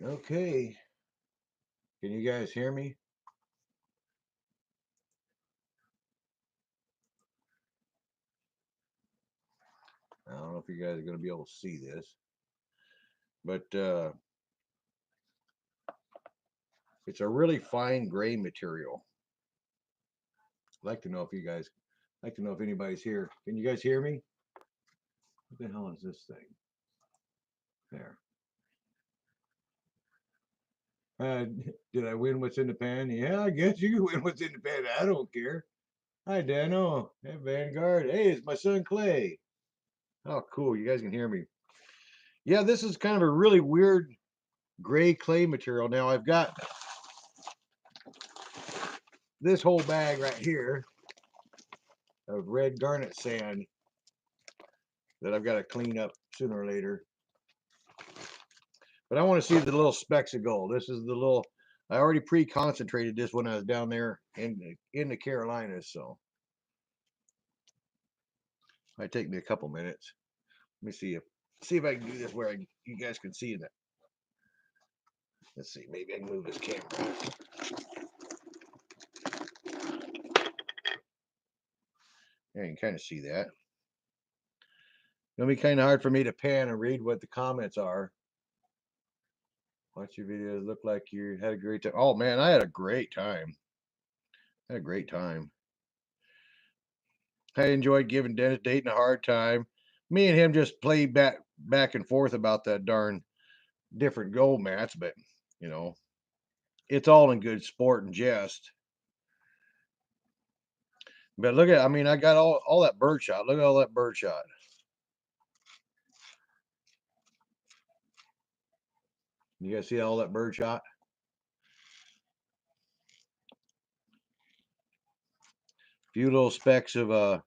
Okay, can you guys hear me? I don't know if you guys are going to be able to see this, but it's a really fine gray material. I'd like to know if you guys, like to know if anybody's here. Can you guys hear me? What the hell is this thing? There. Uh, did I win what's in the pan? Yeah, I guess you can win what's in the pan. I don't care. Hi, Dano. Hey, Vanguard. Hey, it's my son Clay. Oh, cool. You guys can hear me. Yeah, this is kind of a really weird gray clay material. Now I've got this whole bag right here of red garnet sand that I've got to clean up sooner or later. But I want to see the little specks of gold. This is the little, I already pre-concentrated this when I was down there in the Carolinas, so it might take me a couple minutes. Let me see if I can do this where you guys can see that. Let's see, maybe I can move this camera. Yeah, you can kind of see that. It'll be kind of hard for me to pan and read what the comments are. Watch your videos. Look like you had a great time. Oh man, I had a great time. I had a great time. I enjoyed giving Dennis Dayton a hard time. Me and him just played back and forth about that darn different gold mats, but you know, it's all in good sport and jest. But look at, I mean, I got all that bird shot. Look at all that bird shot. You guys see all that bird shot? Few little specks of other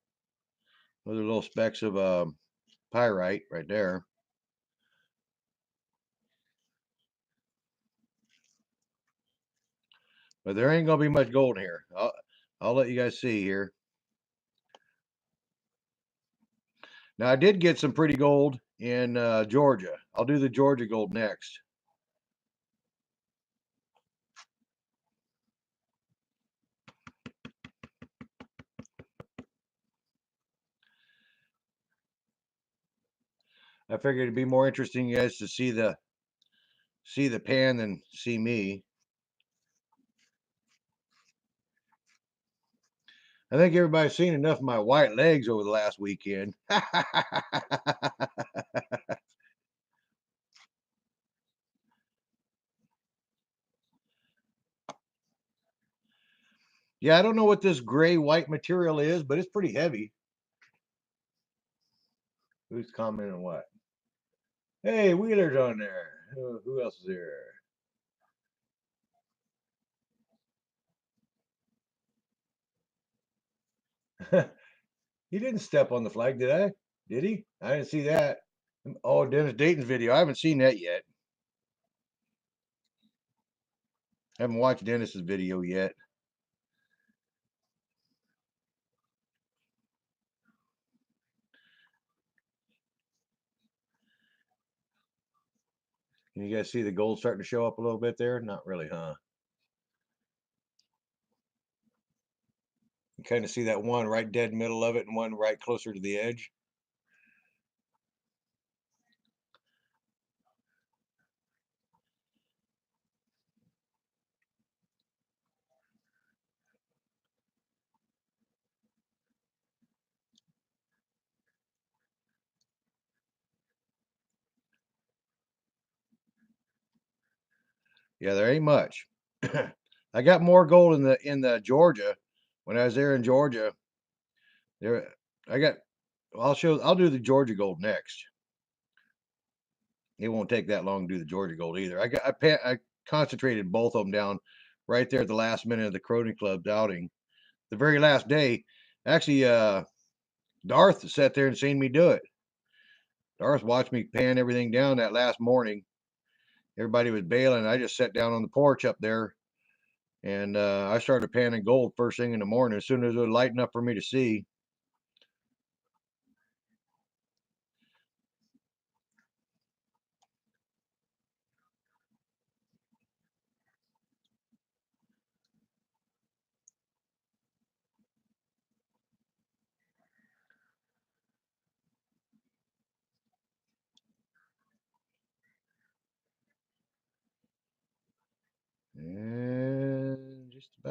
little specks of pyrite right there. But there ain't gonna be much gold here. I'll let you guys see here. Now I did get some pretty gold in Georgia. I'll do the Georgia gold next. I figured it'd be more interesting, you guys, to see the pan than see me. I think everybody's seen enough of my white legs over the last weekend. Yeah, I don't know what this gray white material is, but it's pretty heavy. Who's commenting what? Hey, Wheeler's on there. Who else is there? He didn't step on the flag, did I? Did he? I didn't see that. Oh, Dennis Dayton's video. I haven't seen that yet. I haven't watched Dennis's video yet. Can you guys see the gold starting to show up a little bit there? Not really, huh? You kind of see that one right dead middle of it and one right closer to the edge. Yeah, there ain't much. I got more gold in the Georgia when I was there in Georgia. There, I got. I'll do the Georgia gold next. It won't take that long to do the Georgia gold either. I concentrated both of them down right there at the last minute of the Crony Club's outing. The very last day, actually, Darth sat there and seen me do it. Darth watched me pan everything down that last morning. Everybody was bailing. I just sat down on the porch up there and I started panning gold first thing in the morning as soon as it was light enough for me to see.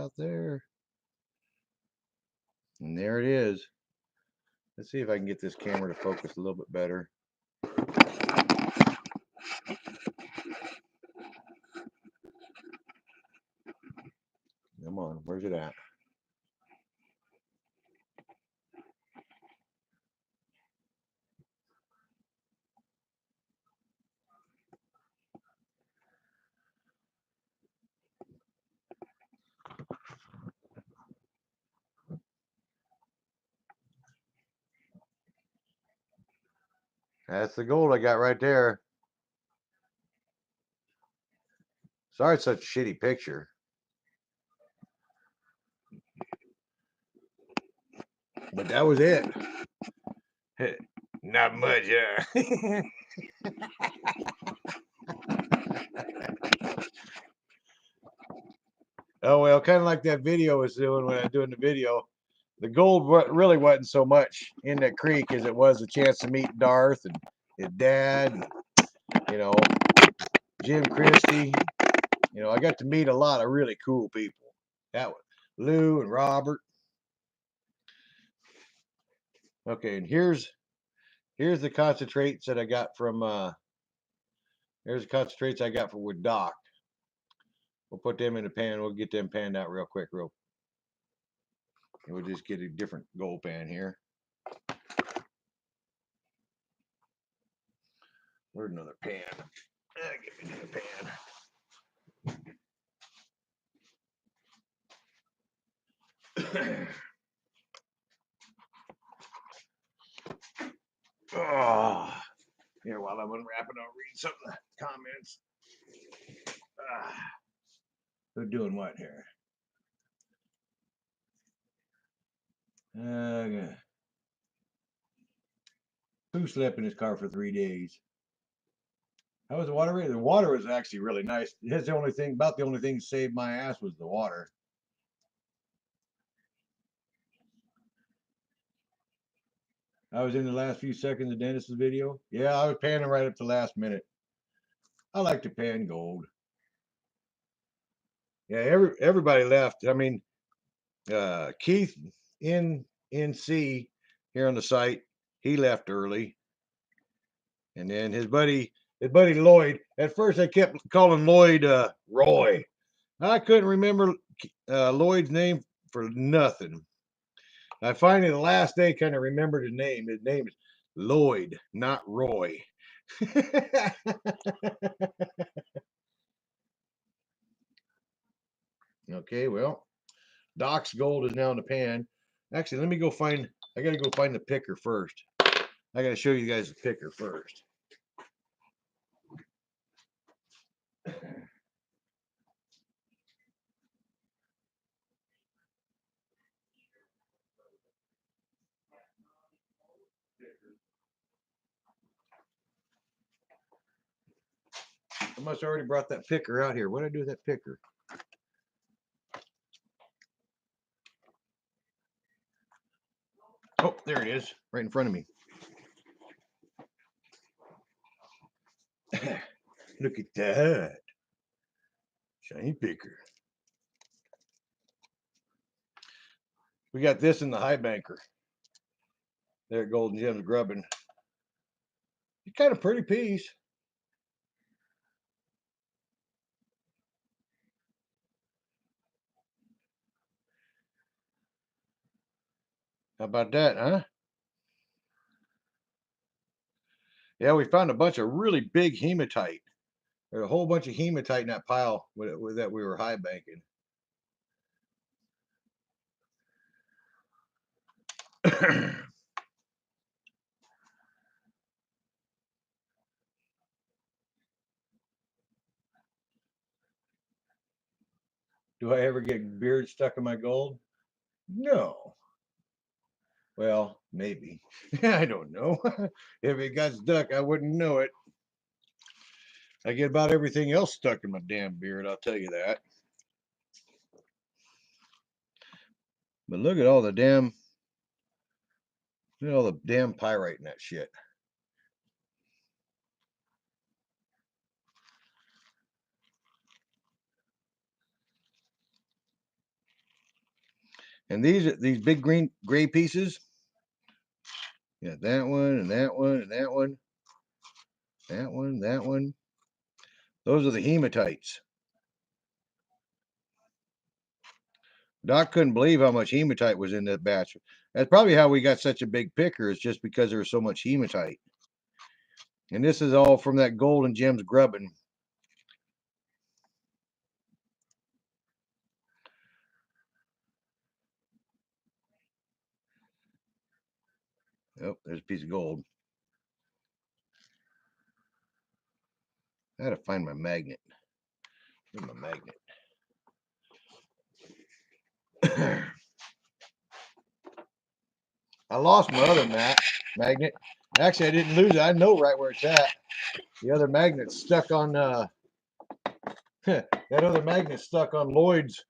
out there. And there it is. Let's see if I can get this camera to focus a little bit better. Come on, where's it at? That's the gold I got right there. Sorry it's such a shitty picture. But that was it. Not much, Oh, well, kind of like that video was doing when I was doing the video. The gold really wasn't so much in that creek as it was a chance to meet Darth and his dad, and, you know, Jim Christie. You know, I got to meet a lot of really cool people. That was Lou and Robert. Okay, and here's the concentrates that I got from here's the concentrates I got from with Doc. We'll put them in the pan. We'll get them panned out real quick, and we'll just get a different gold pan here. Where's another pan? Give me another pan. Oh, here, while I'm unwrapping, I'll read some of the comments. Who's doing what here? Who slept in his car for 3 days? How was the water? The water was actually really nice. That's the only thing, about the only thing that saved my ass was the water. I was in the last few seconds of Dennis's video. Yeah, I was panning right up to the last minute. I like to pan gold. Yeah, everybody left. I mean, Keith in NC here on the site, he left early, and then his buddy Lloyd. At first, I kept calling Lloyd Roy. I couldn't remember Lloyd's name for nothing. I finally, the last day, kind of remembered his name. His name is Lloyd, not Roy. Okay, well, Doc's gold is now in the pan. Actually, let me go find, I got to go find the picker first. I got to show you guys the picker first. I must have already brought that picker out here. What did I do with that picker? Oh, there it is, right in front of me. Look at that. Shiny picker. We got this in the high banker. There at Golden Gems Grubbing. It's kind of pretty piece. How about that, huh? Yeah, we found a bunch of really big hematite. There's a whole bunch of hematite in that pile that we were high banking. Do I ever get beard stuck in my gold? No. Well, maybe. I don't know. If it got stuck, I wouldn't know it. I get about everything else stuck in my damn beard, I'll tell you that. But look at all the damn pyrite in that shit. And these big green gray pieces. Yeah, that one and that one and that one. That one, that one. Those are the hematites. Doc couldn't believe how much hematite was in that batch. That's probably how we got such a big picker, is just because there was so much hematite. And this is all from that gold and gems grubbing. Oh, there's a piece of gold. I gotta find my magnet. Where's my magnet? I lost my other magnet. Actually, I didn't lose it. I know right where it's at. The other magnet's stuck on that other magnet's stuck on Lloyd's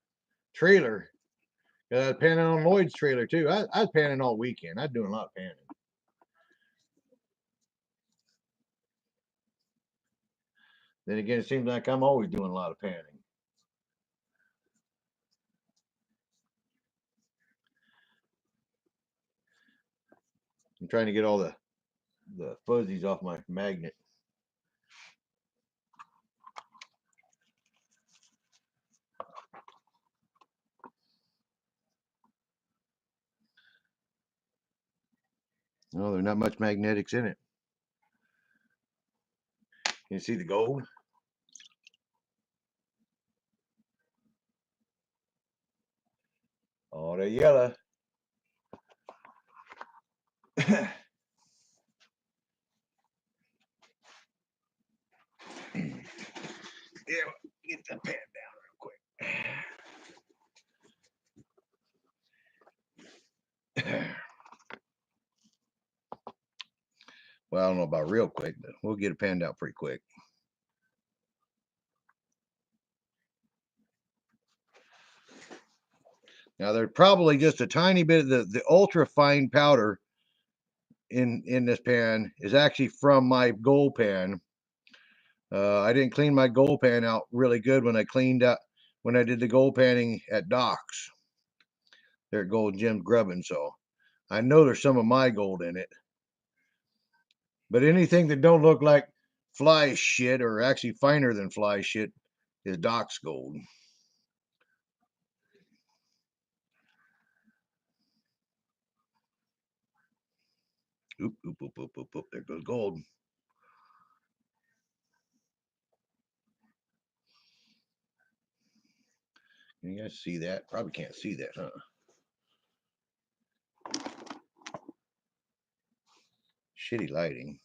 trailer. I was panning on Lloyd's trailer too. I was panning all weekend. I was doing a lot of panning. Then again, it seems like I'm always doing a lot of panning. I'm trying to get all the fuzzies off my magnet. No, there's not much magnetics in it. Can you see the gold? Oh, the yellow. Yeah, get the pan down real quick. Well, I don't know about real quick, but we'll get it panned out pretty quick. Now, there's probably just a tiny bit of the ultra fine powder in this pan is actually from my gold pan. I didn't clean my gold pan out really good when I did the gold panning at Doc's. There at Gold Gems Grubbing, so I know there's some of my gold in it. But anything that don't look like fly shit, or actually finer than fly shit, is Doc's gold. Oop, oop, oop, oop, oop, oop. There goes gold. Can you guys see that? Probably can't see that, huh? Shitty lighting.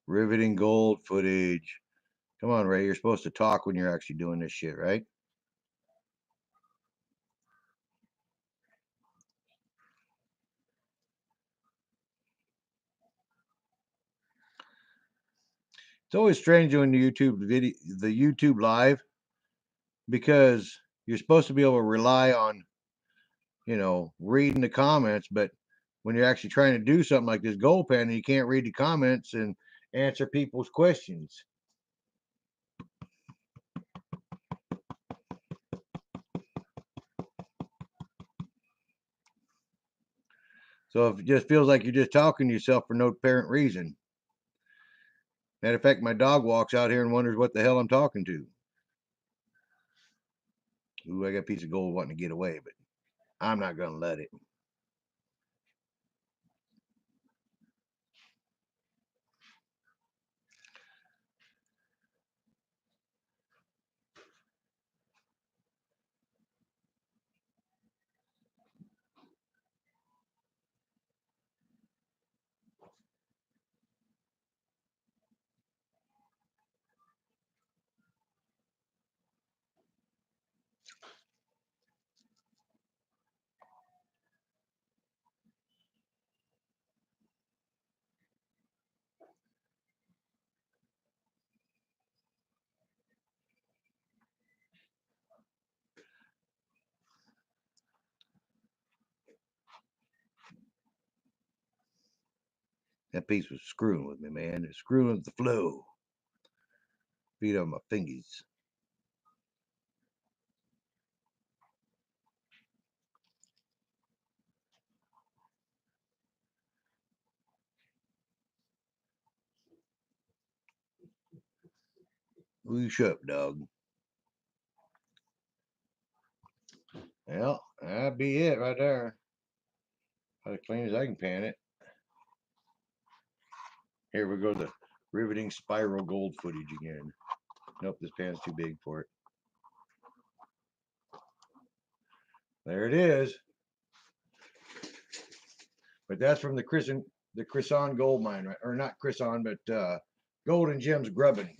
Riveting gold footage. Come on, Ray. You're supposed to talk when you're actually doing this shit, right? It's always strange doing the YouTube live, because you're supposed to be able to rely on, reading the comments, but when you're actually trying to do something like this gold pan, you can't read the comments and answer people's questions. So it just feels like you're just talking to yourself for no apparent reason. Matter of fact, my dog walks out here and wonders what the hell I'm talking to. Ooh, I got a piece of gold wanting to get away, but I'm not going to let it. That piece was screwing with me, man. It's screwing with the flow. Feet on my fingers. Whoosh up, dog. Well, that'd be it right there. About as clean as I can pan it. Here we go, the riveting spiral gold footage again. Nope, this pan's too big for it. There it is. But that's from the Crisson gold mine, right? Or not Crisson, but Gold and Gems grubbing.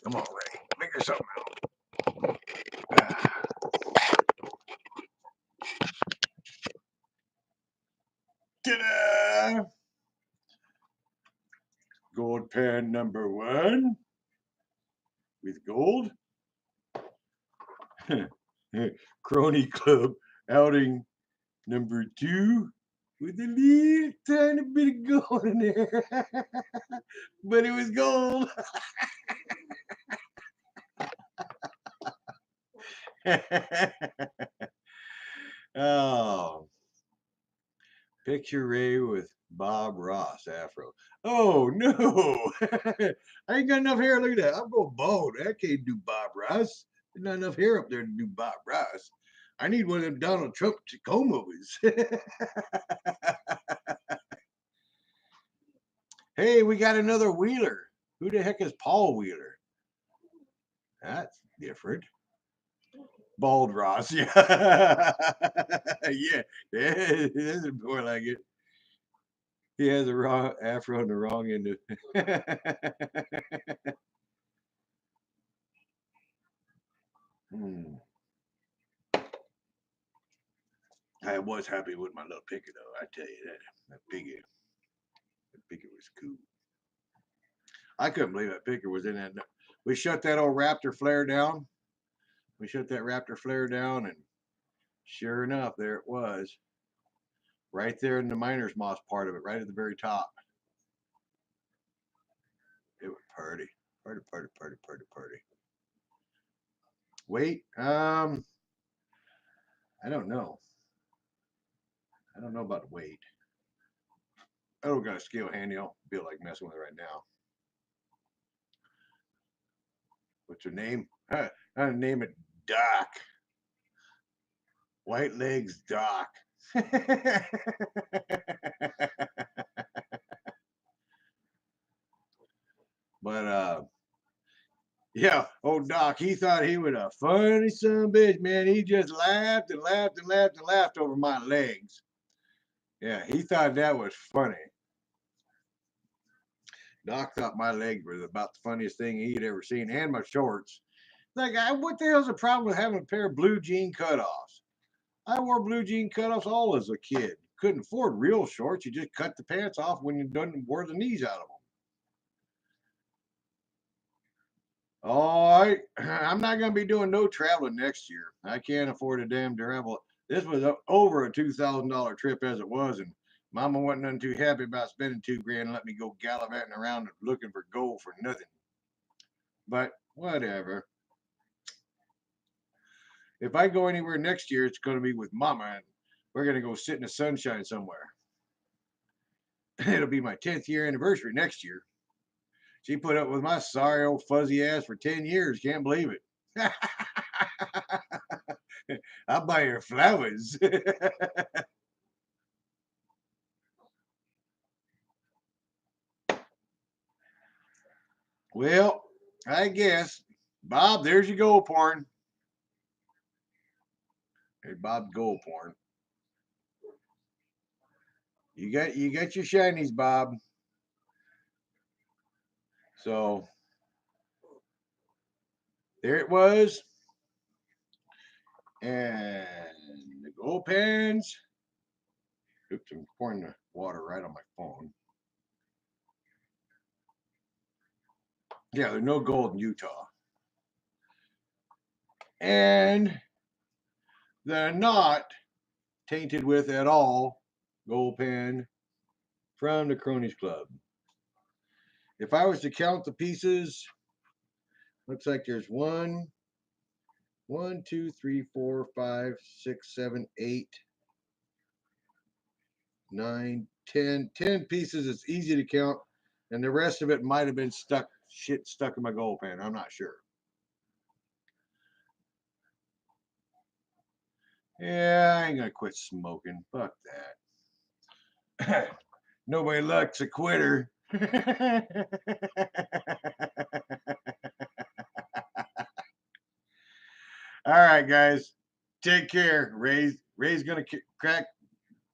Come on, Ray. Figure something out. Ta-da! Gold pan number 1 with gold. Crony Club outing number 2 with a little tiny bit of gold in there. But it was gold. Oh. Picture Ray with Bob Ross afro. Oh no! I ain't got enough hair. Look at that. I'm going bald. I can't do Bob Ross. There's not enough hair up there to do Bob Ross. I need one of them Donald Trump Tacomas. Hey, we got another Wheeler. Who the heck is Paul Wheeler? That's different. Bald Ross, yeah. Yeah, that's more like it. He has a wrong afro on the wrong end of I was happy with my little picker though, I tell you that. That picker was cool. I couldn't believe that picker was in that. We shut that old Raptor flare down. We shut that Raptor flare down, and sure enough, there it was. Right there in the miner's moss part of it, right at the very top. It was party. Party, party, party, party, party. Weight? I don't know. I don't know about the weight. I don't got a scale handy. I don't feel like messing with it right now. What's her name? I name it Doc. White Legs Doc. But yeah, old Doc, he thought he was a funny son of a bitch, man. He just laughed and laughed and laughed and laughed over my legs. Yeah, he thought that was funny. Doc thought my legs were about the funniest thing he'd ever seen, and my shorts. Like, what the hell's the problem with having a pair of blue jean cutoffs? I wore blue jean cutoffs all as a kid. Couldn't afford real shorts. You just cut the pants off when you done wore the knees out of them. All right, I'm not going to be doing no traveling next year. I can't afford a damn travel. This was over a $2,000 trip as it was, and Mama wasn't none too happy about spending $2,000 and let me go gallivanting around looking for gold for nothing. But whatever. If I go anywhere next year, it's going to be with Mama, and we're going to go sit in the sunshine somewhere. It'll be my 10th year anniversary next year. She put up with my sorry old fuzzy ass for 10 years. Can't believe it. I'll buy her flowers. Well, I guess. Bob, there's your gold porn. Hey, Bob, gold porn. You got your shinies, Bob. So there it was. And the gold pans. Oops, I'm pouring the water right on my phone. Yeah, there's no gold in Utah. And they're not tainted with at all gold pen from the Cronies Club. If I was to count the pieces, looks like there's one, two, three, four, 5, 6, 7, 8, 9, 10. 10 pieces. It's easy to count. And the rest of it might have been stuck in my gold pan. I'm not sure. Yeah, I ain't gonna quit smoking. Fuck that. Nobody likes a quitter. All right, guys. Take care. Ray's gonna crack.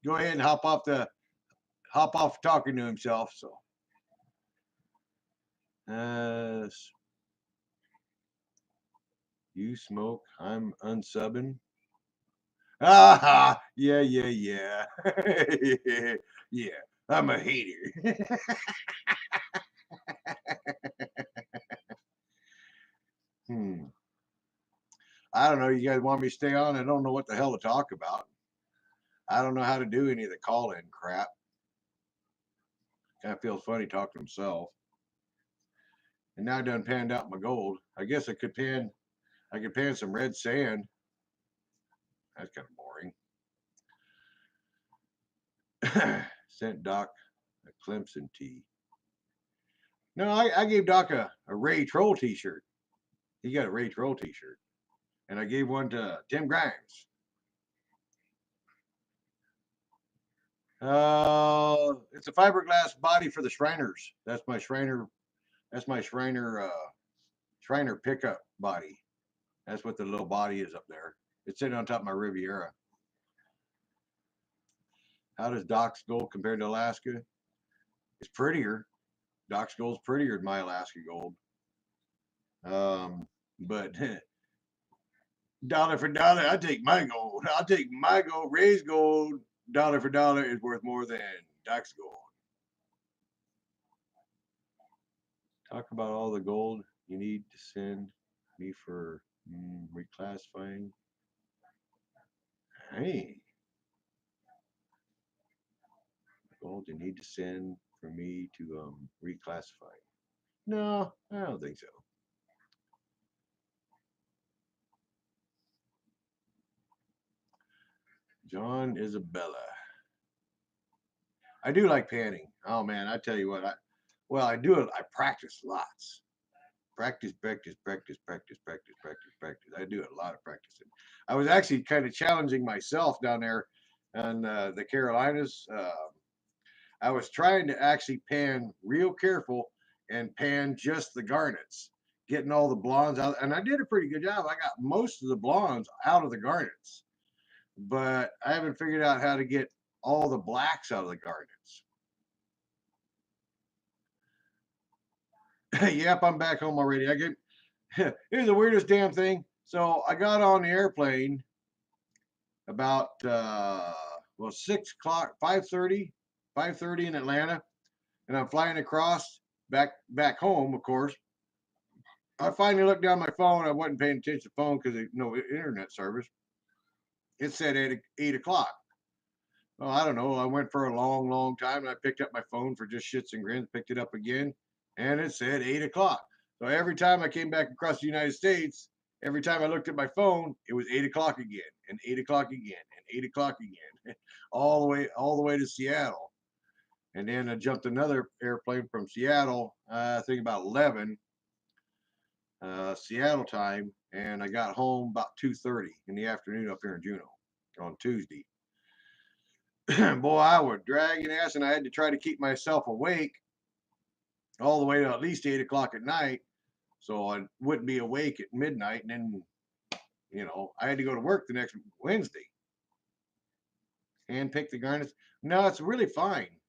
Go ahead and hop off talking to himself. So, you smoke. I'm unsubbing. Ah, yeah, yeah. Yeah, I'm a hater. Hmm. I don't know. You guys want me to stay on? I don't know what the hell to talk about. I don't know how to do any of the call-in crap. Kind of feels funny talking to himself. And now I done panned out my gold. I guess I could pan some red sand. That's kind of boring. Sent Doc a Clemson tee. No, I gave Doc a Ray Troll t-shirt. He got a Ray Troll t-shirt. And I gave one to Tim Grimes. It's a fiberglass body for the Shriners. That's my Shriner Shriner pickup body. That's what the little body is up there. It's sitting on top of my Riviera. How does Doc's gold compare to Alaska? It's prettier. Doc's gold's prettier than my Alaska gold. But dollar for dollar, I take my gold. I'll take my gold. Ray's gold, dollar for dollar, is worth more than Doc's gold. Talk about all the gold you need to send me for reclassifying. Hey, gold you need to send for me to reclassify. No, I don't think so. John Isabella. I do like panning. Oh man, I tell you what, I do it. I practice lots. Practice. I do a lot of practicing. I was actually kind of challenging myself down there in the Carolinas. I was trying to actually pan real careful and pan just the garnets, getting all the blondes out, and I did a pretty good job. I got most of the blondes out of the garnets, but I haven't figured out how to get all the blacks out of the garnets. Yep, I'm back home already. Here's the weirdest damn thing. So I got on the airplane about 6 o'clock, 5:30, 5:30 in Atlanta, and I'm flying across back home, of course. I finally looked down my phone. I wasn't paying attention to the phone because no internet service. It said 8 o'clock. Well, I don't know. I went for a long time, and I picked up my phone for just shits and grins. Picked it up again, and it said 8 o'clock. So every time I came back across the United States, every time I looked at my phone, it was 8 o'clock again, and 8 o'clock again, and 8 o'clock again, all the way to Seattle. And then I jumped another airplane from Seattle, I think about 11 Seattle time, and I got home about 2:30 in the afternoon up here in Juneau on Tuesday. Boy, I was dragging ass, and I had to try to keep myself awake all the way to at least 8 o'clock at night, so I wouldn't be awake at midnight. And then, I had to go to work the next Wednesday. Hand pick the garnets. No, it's really fine.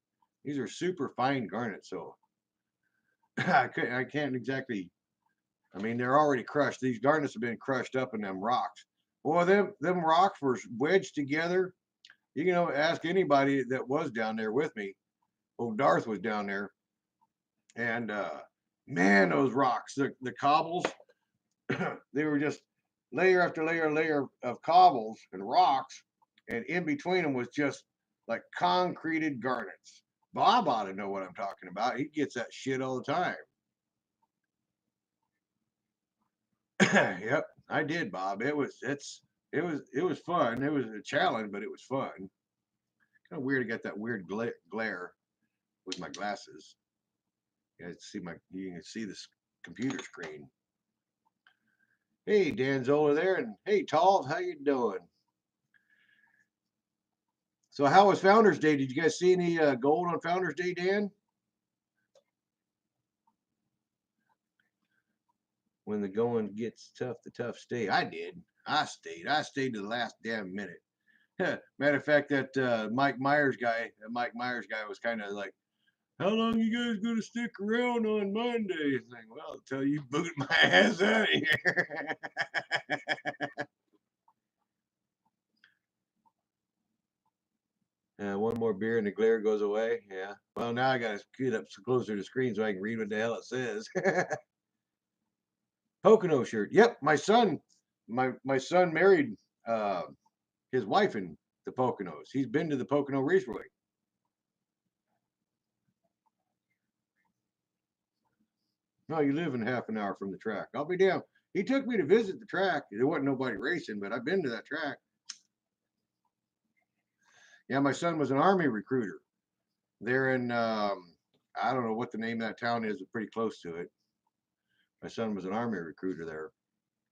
These are super fine garnets, so I can't exactly. I mean, they're already crushed. These garnets have been crushed up in them rocks. Boy, them rocks were wedged together. You can ask anybody that was down there with me. Oh, Darth was down there, and Man, those rocks, the cobbles, they were just layer after layer of cobbles and rocks, and in between them was just like concreted garnets. Bob ought to know what I'm talking about. He gets that shit all the time. Yep, I did, Bob. It was fun. It was a challenge, but it was fun. Kind of weird. I got that weird glare with my glasses. You can see this computer screen. Hey, Dan Zola there, and hey, Tall, how you doing? So, how was Founders Day? Did you guys see any gold on Founders Day, Dan? When the going gets tough, the tough stay. I did. I stayed. I stayed to the last damn minute. Matter of fact, that Mike Myers guy was kind of like, "How long you guys gonna stick around on Monday?" It's like, well, until you boot my ass out of here. One more beer and the glare goes away. Yeah. Well, now I gotta get up closer to the screen so I can read what the hell it says. Pocono shirt. Yep, my son married uh, his wife in the Poconos. He's been to the Pocono Raceway. No, you live in half an hour from the track. I'll be down. He took me to visit the track. There wasn't nobody racing, but I've been to that track. Yeah, my son was an Army recruiter. They're in, I don't know what the name of that town is, but pretty close to it. My son was an Army recruiter there.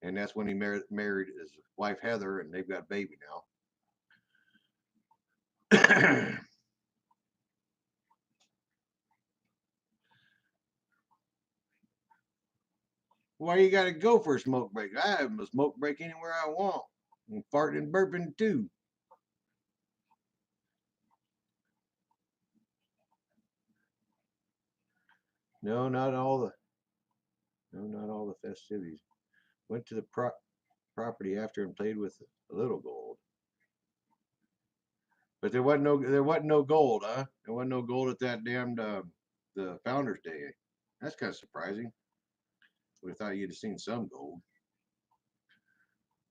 And that's when he married his wife, Heather, and they've got a baby now. Why you got to go for a smoke break? I have a smoke break anywhere I want. And farting and burping too. No, not all the no, not all the festivities. Went to the property after and played with a little gold. But there wasn't no gold, huh? There wasn't no gold at that damned the Founders Day. That's kind of surprising. We thought you'd have seen some gold.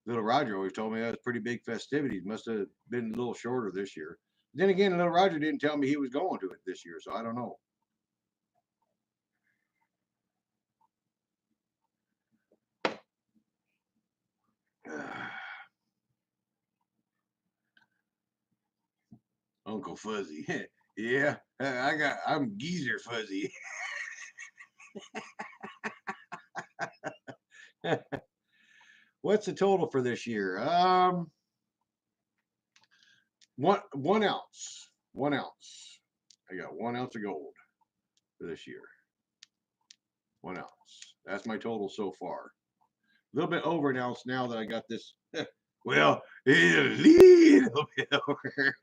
Little Roger always told me that was pretty big festivities. Must have been a little shorter this year. Then again, Little Roger didn't tell me he was going to it this year, so I don't know. Uncle Fuzzy. Yeah, I'm Geezer Fuzzy. What's the total for this year? One ounce. 1 ounce. I got 1 ounce of gold for this year. 1 ounce. That's my total so far. A little bit over an ounce now that I got this. Well, a little bit over.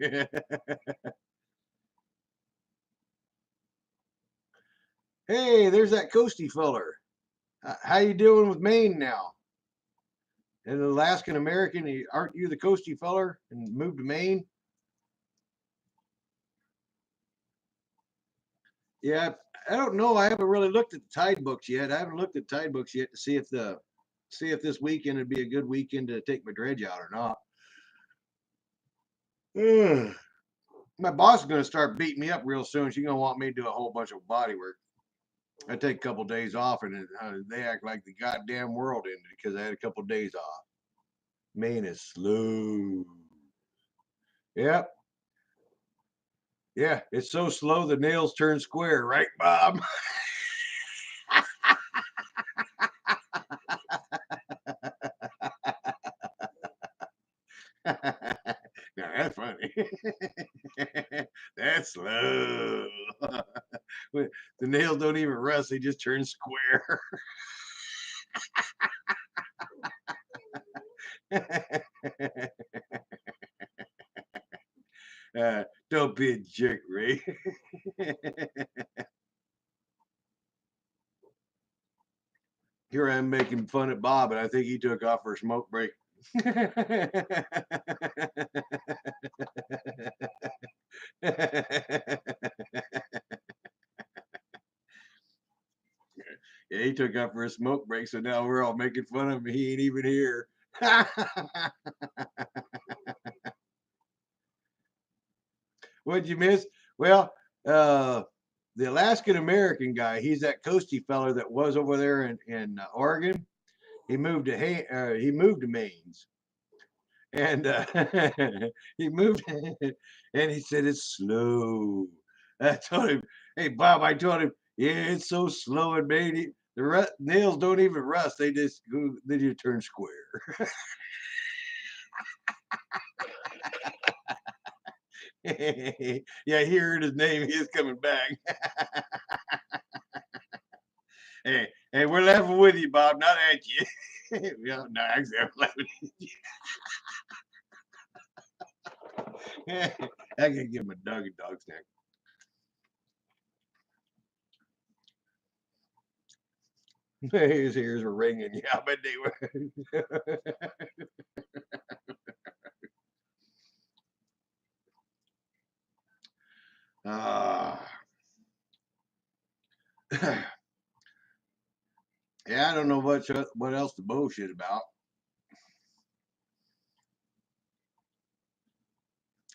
Hey, there's that Coastie feller. How you doing with Maine now? An Alaskan American, aren't you the Coastie feller and moved to Maine? Yeah, I don't know. I haven't really looked at the tide books yet. I haven't looked at tide books yet to see if this weekend would be a good weekend to take my dredge out or not. Ugh. My boss is going to start beating me up real soon. She's going to want me to do a whole bunch of body work. I take a couple of days off, and they act like the goddamn world ended because I had a couple of days off. Maine is slow. Yep. Yeah, it's so slow the nails turn square, right, Bob? Now that's funny. That's slow. The nails don't even rust, they just turn square. Don't be a jerk, Ray. Here I am making fun of Bob, and I think he took off for a smoke break. Yeah, he took out for a smoke break, so now we're all making fun of him. He ain't even here. What'd you miss? Well, uh, the Alaskan American guy, he's that coasty feller that was over there in Oregon. He moved to Maine's, and he moved, and he said it's slow. I told him, hey Bob, I told him, yeah, it's so slow and Maine. The nails don't even rust; they just turn square. Yeah, he heard his name. He is coming back. Hey, we're laughing with you, Bob, not at you. Yeah, no, actually, I'm laughing at you. I can give him a dog snack. His ears were ringing. Yeah, I bet they were. uh, yeah, I don't know what else to bullshit about.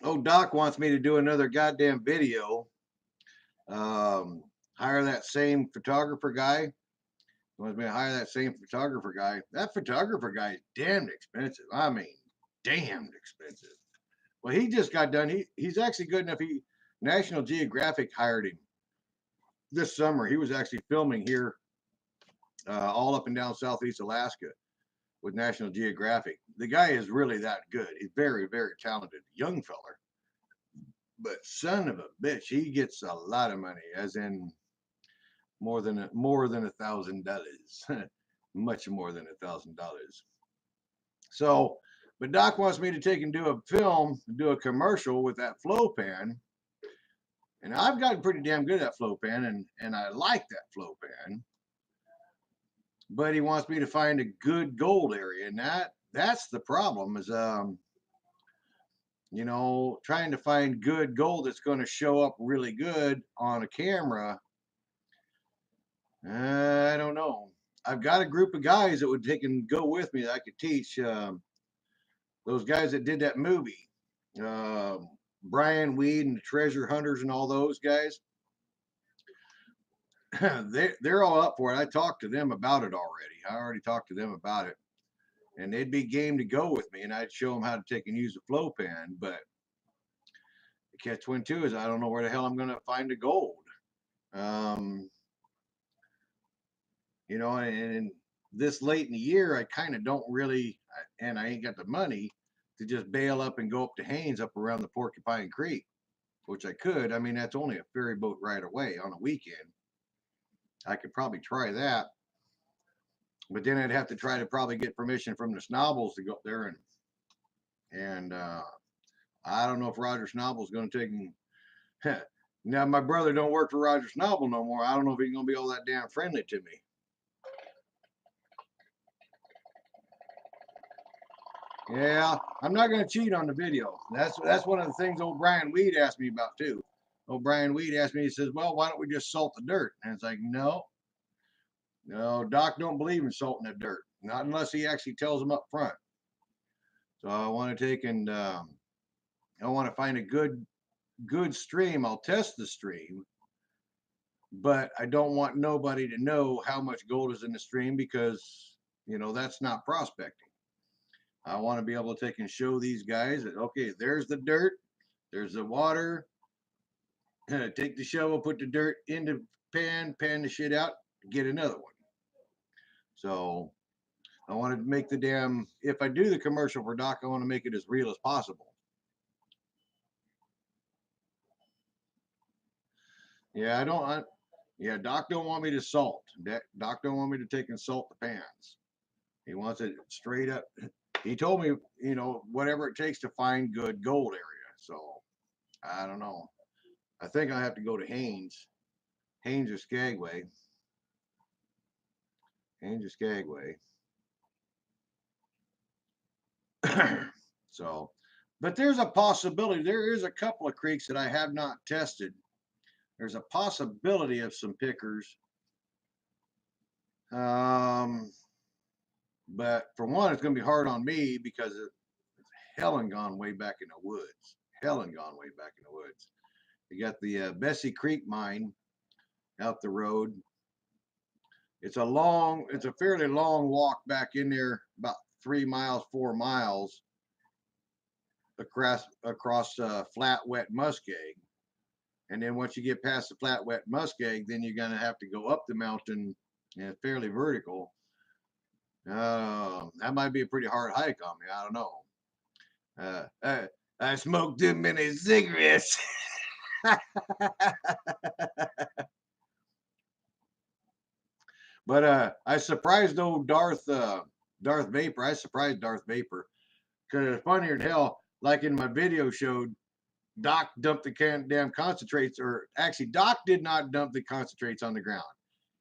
Oh, Doc wants me to do another goddamn video. Um, hire that same photographer guy. He wants me to hire that same photographer guy. That photographer guy is damned expensive. I mean, damned expensive. Well, he just got done. He's actually good enough. National Geographic hired him this summer. He was actually filming here, all up and down Southeast Alaska with National Geographic. The guy is really that good. He's very, very talented, young feller. But son of a bitch, he gets a lot of money, as in more than $1,000, much more than $1,000. So, but Doc wants me to take and do a commercial with that flow pan. And I've gotten pretty damn good at that flow pan, and I like that flow pan. But he wants me to find a good gold area, and that's the problem is trying to find good gold that's going to show up really good on a camera. I don't know. I've got a group of guys that would take and go with me that I could teach. Those guys that did that movie, Brian Weed and the Treasure Hunters and all those guys. They're all up for it. I talked to them about it already. I already talked to them about it, and they'd be game to go with me, and I'd show them how to take and use a flow pan. But the catch-22 is I don't know where the hell I'm going to find the gold. And this late in the year, I kind of don't really, and I ain't got the money to just bail up and go up to Haines up around the Porcupine Creek, which I could. I mean, that's only a ferry boat right away on a weekend. I could probably try that, but then I'd have to try to probably get permission from the Snobbles to go up there, and I don't know if Roger Snobbles going to take him. Now my brother don't work for Roger Snobble no more. I don't know if he's going to be all that damn friendly to me. Yeah, I'm not going to cheat on the video. That's one of the things old Brian Weed asked me about too. Old Brian Weed asked me, he says, well, why don't we just salt the dirt? And it's like, no, Doc don't believe in salting the dirt, not unless he actually tells them up front. So I want to take and I want to find a good stream. I'll test the stream, but I don't want nobody to know how much gold is in the stream because, that's not prospecting. I want to be able to take and show these guys that, okay, there's the dirt, there's the water. Take the shovel, put the dirt in the pan the shit out, get another one. So I want to make if I do the commercial for Doc, I want to make it as real as possible. Yeah, Doc don't want me to salt. Doc don't want me to take and salt the pans. He wants it straight up. He told me, whatever it takes to find good gold area. So I don't know. I think I have to go to Haines or Skagway. Haines or Skagway. So, but there's a possibility. There is a couple of creeks that I have not tested. There's a possibility of some pickers But for one, it's going to be hard on me because it's Helen gone way back in the woods. Helen gone way back in the woods. You got the Bessie Creek mine out the road. It's a fairly long walk back in there, about 3 miles, 4 miles across flat, wet muskeg. And then once you get past the flat, wet muskeg, then you're gonna have to go up the mountain, and it's fairly vertical. That might be a pretty hard hike on me. I don't know. I smoked too many cigarettes. But I surprised old Darth Vapor. I surprised Darth Vapor because it's funnier than hell. Like in my video showed, Doc dumped the damn concentrates, or actually Doc did not dump the concentrates on the ground.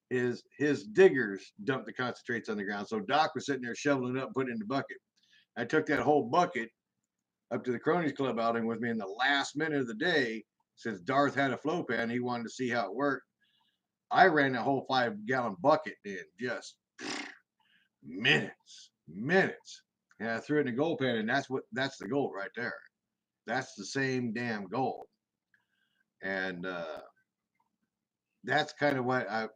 His diggers dumped the concentrates on the ground. So Doc was sitting there shoveling it up, putting it in the bucket. I took that whole bucket up to the Cronies Club outing with me in the last minute of the day. Since Darth had a flow pan, he wanted to see how it worked. I ran that whole 5-gallon bucket in just minutes. And I threw it in the gold pan, and that's the gold right there. That's the same damn gold. And that's kind of what I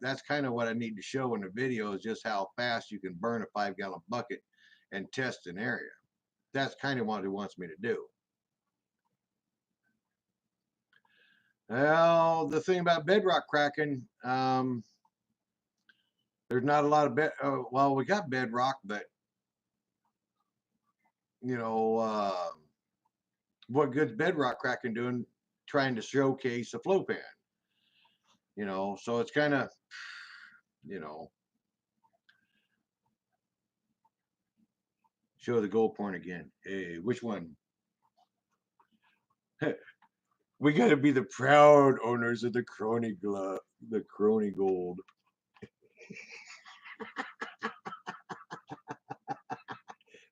need to show in the video, is just how fast you can burn a 5-gallon bucket and test an area. That's kind of what he wants me to do. Well, the thing about bedrock cracking, there's not a lot of well, we got bedrock, but you know, what good's bedrock cracking doing? Trying to showcase a flow pan, you know. So it's kind of, you know, show the gold point again. Hey, which one? We got to be the proud owners of the crony gold.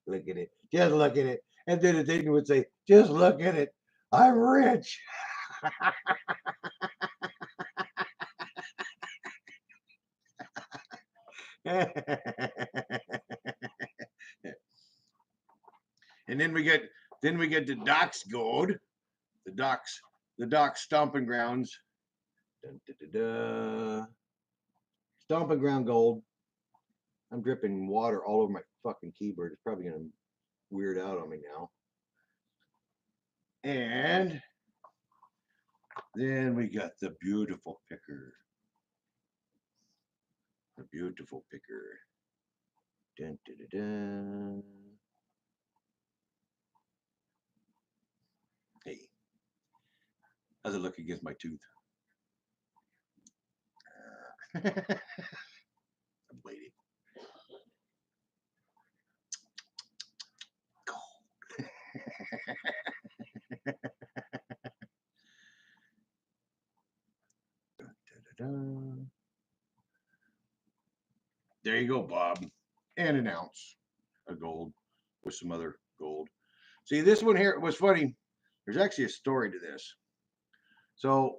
Look at it. Just look at it. And then the thing would say, just look at it. I'm rich. And then we get the Doc's gold, the Doc's stomping grounds. Dun, dun, dun, dun. Stomping ground gold. I'm dripping water all over my fucking keyboard. It's probably gonna weird out on me now. And then we got the beautiful picker. The beautiful picker. Dun, dun, dun, dun. Hey, how's it look against my tooth? I'm waiting. There you go, Bob. And an ounce of gold with some other gold. See, this one here was funny. There's actually a story to this. So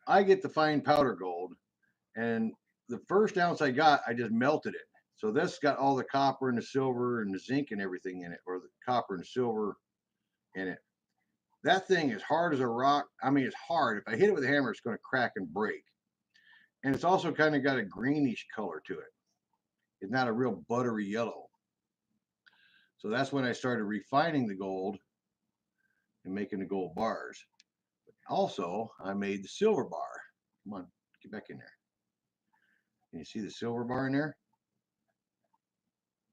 I get the fine powder gold, and the first ounce I got, I just melted it. So this got all the copper and the silver and the zinc and everything in it, or the copper and silver in it. That thing is hard as a rock. I mean, it's hard. If I hit it with a hammer, it's going to crack and break. And it's also kind of got a greenish color to it. It's not a real buttery yellow. So that's when I started refining the gold and making the gold bars. Also, I made the silver bar. Come on, get back in there. Can you see the silver bar in there?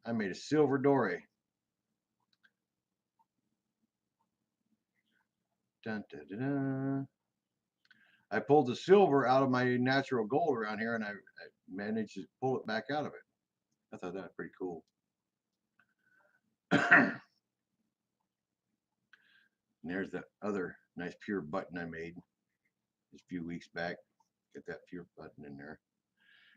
I made a silver doré. Dun, dun, dun, dun. I pulled the silver out of my natural gold around here, and I managed to pull it back out of it. I thought that was pretty cool. And there's the other nice pure button I made just a few weeks back. Get that pure button in there.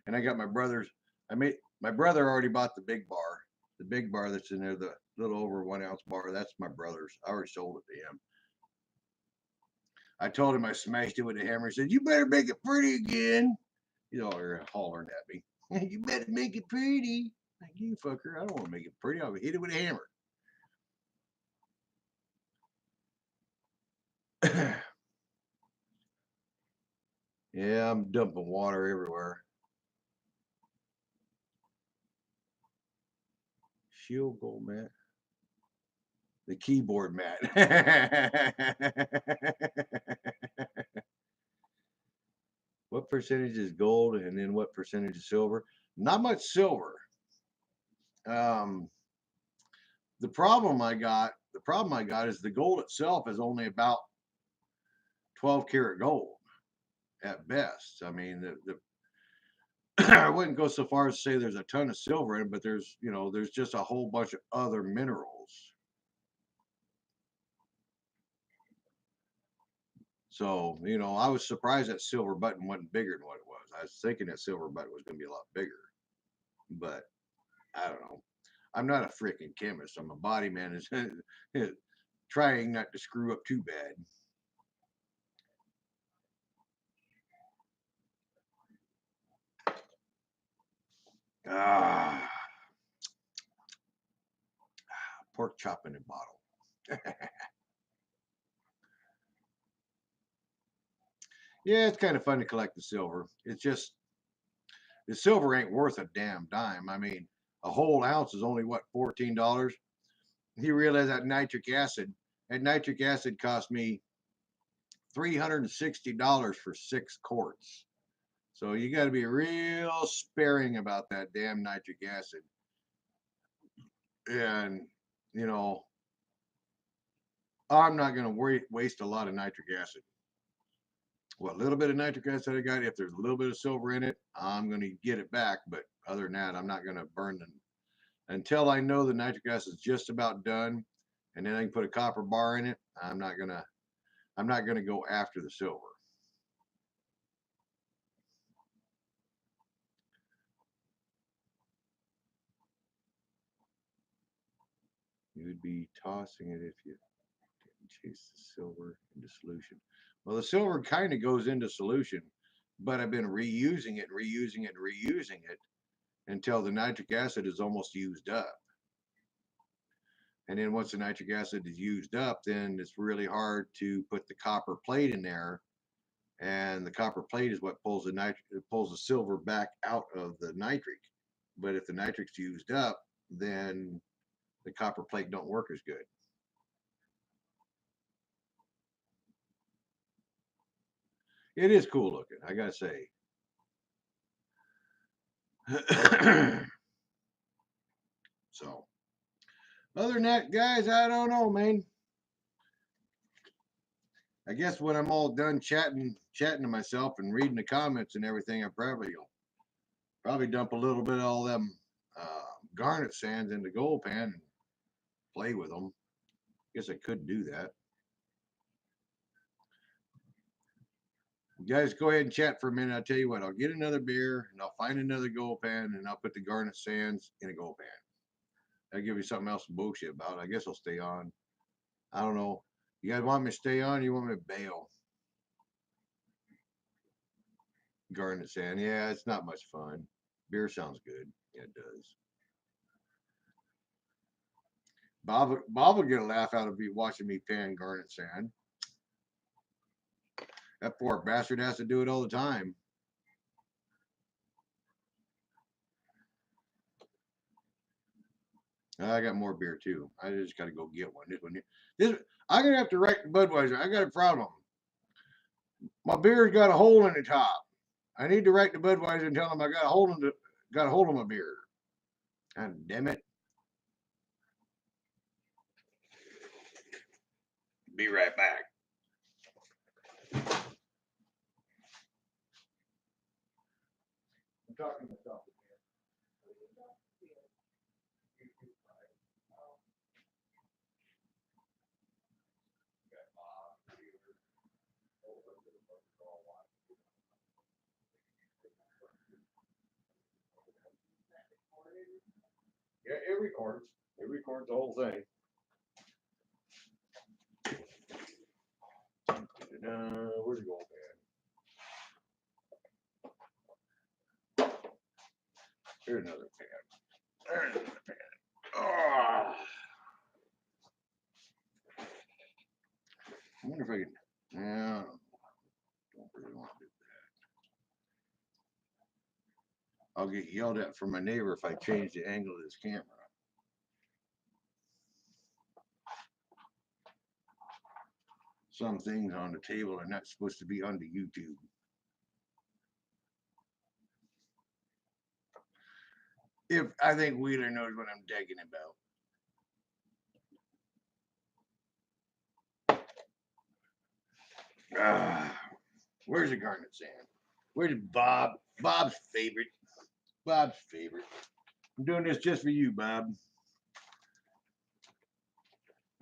And I got my brother's. My brother already bought the big bar. The big bar that's in there, the little over 1 ounce bar. That's my brother's. I already sold it to him. I told him I smashed it with a hammer. He said, "You better make it pretty again." You know, they're hollering at me. You better make it pretty. Like, you fucker, I don't want to make it pretty. I'll hit it with a hammer. Yeah, I'm dumping water everywhere. Shield gold mat. The keyboard mat. What percentage is gold and then what percentage is silver? Not much silver. Um, the problem I got is the gold itself is only about 12 karat gold at best. I mean, I wouldn't go so far as to say there's a ton of silver in it, but there's just a whole bunch of other minerals. So, I was surprised that silver button wasn't bigger than what it was. I was thinking that silver button was going to be a lot bigger, but I don't know. I'm not a freaking chemist. I'm a body man, is trying not to screw up too bad. Ah, pork chop in a bottle. Yeah, it's kind of fun to collect the silver. It's just the silver ain't worth a damn dime. I mean, a whole ounce is only what, $14. You realize that nitric acid cost me $360 for 6 quarts. So you got to be real sparing about that damn nitric acid. And you know, I'm not going to waste a lot of nitric acid. What little bit of nitric acid I got, if there's a little bit of silver in it, I'm going to get it back. But other than that, I'm not going to burn them until I know the nitric acid is just about done, and then I can put a copper bar in it. I'm not gonna go after the silver. You would be tossing it if you didn't chase the silver into solution. Well, the silver kind of goes into solution, but I've been reusing it, reusing it, reusing it until the nitric acid is almost used up. And then once the nitric acid is used up, then it's really hard to put the copper plate in there. And the copper plate is what pulls the silver back out of the nitric. But if the nitric's used up, then the copper plate don't work as good. It is cool looking, I gotta say. So, other than that, guys, I don't know, man. I guess when I'm all done chatting to myself and reading the comments and everything, I probably dump a little bit of all them garnet sands in the gold pan and play with them. Guess I could do that. You guys, go ahead and chat for a minute. I'll tell you what, I'll get another beer and I'll find another gold pan and I'll put the garnet sands in a gold pan. I'll give you something else to bullshit about. I guess I'll stay on. I don't know. You guys want me to stay on? Or you want me to bail? Garnet sand. Yeah, it's not much fun. Beer sounds good. Yeah, it does. Bob will get a laugh out of me watching me pan garnet sand. That poor bastard has to do it all the time. I got more beer too. I just got to go get one. I'm gonna have to write to Budweiser. I got a problem. My beer's got a hole in the top. I need to write to Budweiser and tell them I got a hole in my beer. God damn it. Be right back. I'm talking to myself. Yeah, it records. It records the whole thing. Where's it going, man? There's another pan. There's another pan. Oh. I wonder if I can. Yeah, don't really want to do that. I'll get yelled at from my neighbor if I change the angle of this camera. Some things on the table are not supposed to be on the YouTube. If I think Wheeler knows what I'm digging about. Where's the garnet sand? Where's Bob? Bob's favorite. Bob's favorite. I'm doing this just for you, Bob.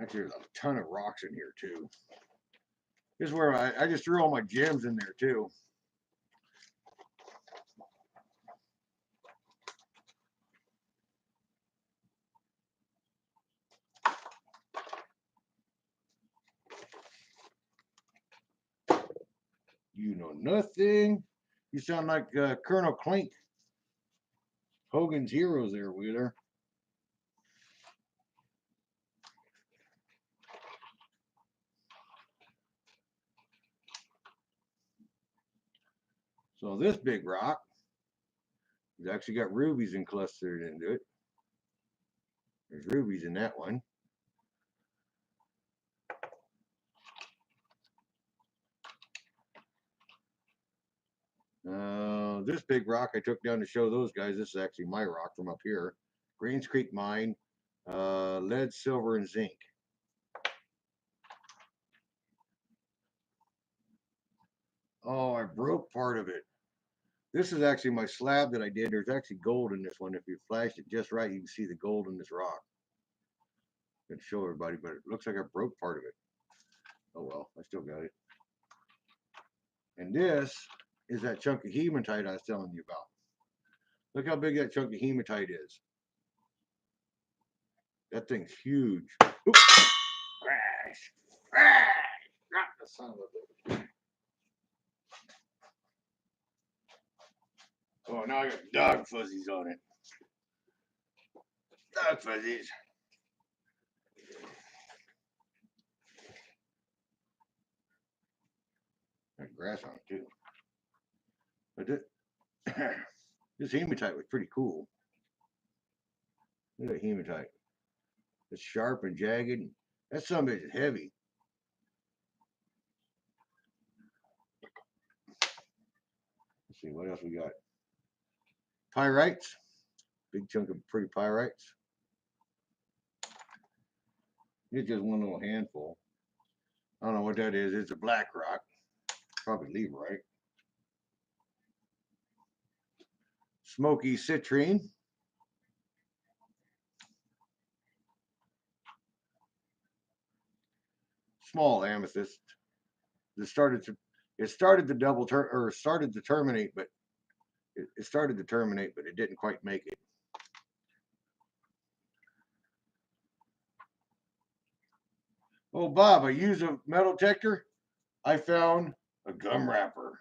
Actually, there's a ton of rocks in here, too. This is where I just threw all my gems in there, too. You know nothing. You sound like Colonel Clink. Hogan's Heroes there, Wheeler. So this big rock has actually got rubies clustered into it. There's rubies in that one. This big rock I took down to show those guys. This is actually my rock from up here. Greens Creek Mine, lead, silver, and zinc. Oh, I broke part of it. This is actually my slab that I did. There's actually gold in this one. If you flash it just right, you can see the gold in this rock. I can show everybody, but it looks like I broke part of it. Oh well, I still got it. And this is that chunk of hematite I was telling you about. Look how big that chunk of hematite is. That thing's huge. Oops. Crash. Crash. Drop the son of a bitch. Oh, now I got dog fuzzies on it. Dog fuzzies. Got grass on it too. But this hematite was pretty cool. Look at that hematite. It's sharp and jagged. That son of a bitch is heavy. Let's see what else we got. Pyrites. Big chunk of pretty pyrites. It's just one little handful. I don't know what that is. It's a black rock. Probably leverite. Smoky citrine. Small amethyst. It started to double turn or started to terminate, but it started to terminate, but it didn't quite make it. Oh, Bob, I use a metal detector. I found a gum wrapper.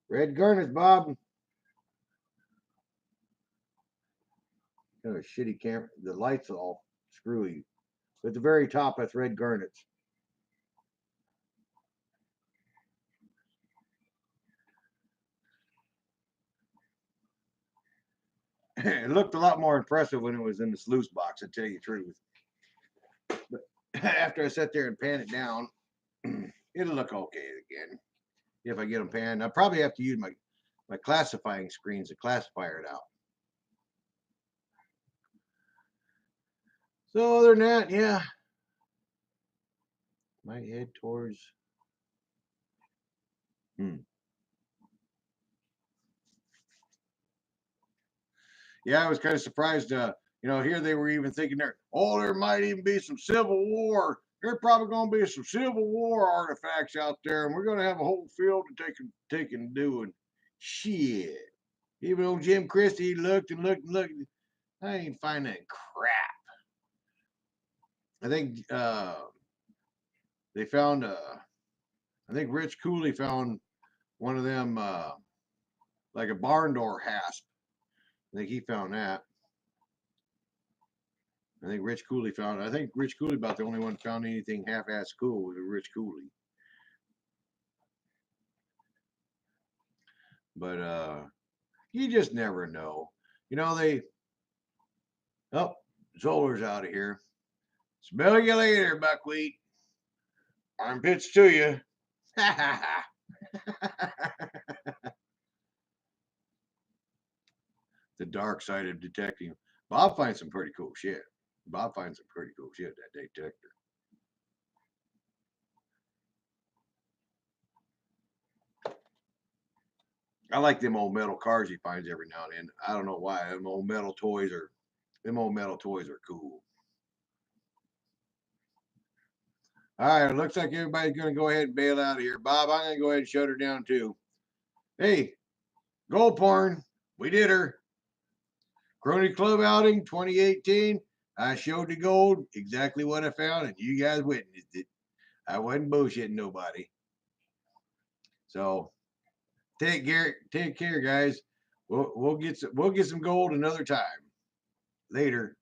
Red garnets, Bob. Kind of a shitty camera. The light's all screwy. But at the very top, that's red garnets. It looked a lot more impressive when it was in the sluice box, to tell you the truth. after I sit there and pan it down, it'll look okay again. If I get them panned, I probably have to use my classifying screens to classify it out. So other than that, yeah, might head towards. Yeah, I was kind of surprised. Here they were even thinking there might even be some Civil War. There's probably going to be some Civil War artifacts out there, and we're going to have a whole field to take and do. And shit, even though Jim Christie looked and looked and looked, I ain't finding crap. I think they found. I think Rich Cooley found one of them, like a barn door hasp. I think he found that. I think Rich Cooley about the only one found anything half-ass cool was Rich Cooley. But you just never know. Zolar's out of here. Smell you later, buckwheat. Armpits to you. The dark side of detecting. Bob finds some pretty cool shit. That detector. I like them old metal cars he finds every now and then. I don't know why. Them old metal toys are cool. All right, it looks like everybody's going to go ahead and bail out of here. Bob, I'm going to go ahead and shut her down too. Hey, gold porn. We did her. Crony Club outing 2018. I showed the gold, exactly what I found, and you guys witnessed it. I wasn't bullshitting nobody. So take care, guys. We'll get some gold another time. Later.